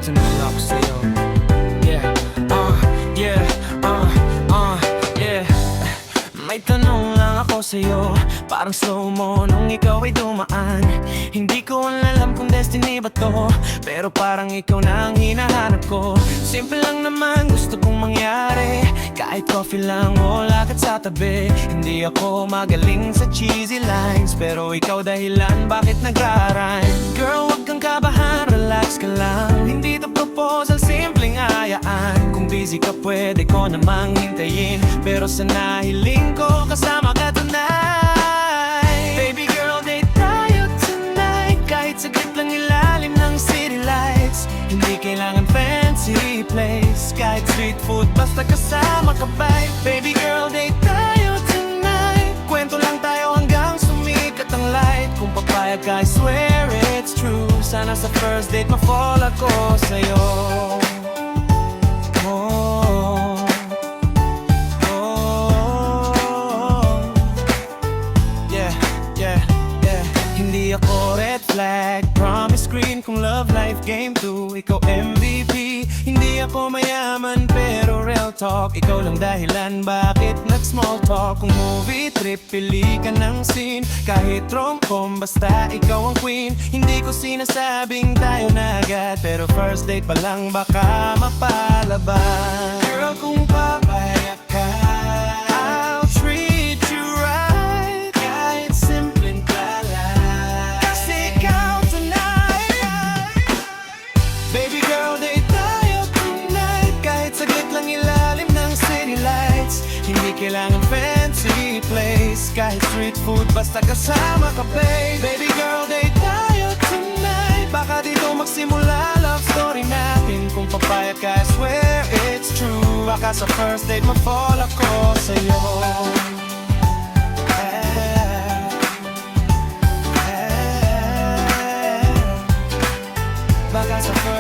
tanong ako sa'yo. Yeah, yeah, yeah. May tanong lang ako sa'yo, parang slow mo nung ikaw ay dumaan. Hindi ko alam kung destiny ba to, pero parang ikaw na ang hinahanap ko. Simple lang naman gusto kong mangyari, kahit coffee lang o lakad sa tabi. Hindi ako magaling sa cheesy lines, pero ikaw dahilan bakit nagra-rhyme. Girl, wag kang kabahan, relax ka lang. Hindi to proposal, simpleng ayaan. Kung busy ka pwede ko namang hintayin, pero sa nahiling ko kasama ka tonight. Baby girl, date tayo tonight, kahit saglit lang ilalim ng city lights. Hindi kailangan fancy place, kahit street food basta kasama ka ba. Baby girl, date tayo tonight, kwento lang tayo hanggang sumikat ang light. Kung papayag ka, I swear it's true. Sana sa first date ma-fall ako sa'yo. Hindi ako red flag, promise screen. Kung love life game 2, ikaw MVP. Hindi ako mayaman pero real talk, ikaw lang dahilan bakit nag-small talk. Kung movie trip, pili ka ng scene, kahit rom-com basta ikaw ang queen. Hindi ko sinasabing tayo na agad, pero first date pa lang baka mapalaban. Girl, kung papayag ka, I'll treat you right, kahit simpleng pala, kasi ikaw tonight. Baby girl, date tayo tonight, kahit saglit lang ilalim ng city lights. Hindi kailangan fancy place, kahit street food basta kasama ka, babe. Baby girl, date tayo tonight, baka dito magsimula love story natin. Kung papayag ka, I swear it's true. Baka sa first date ma-fall ako sa'yo. Baka sa first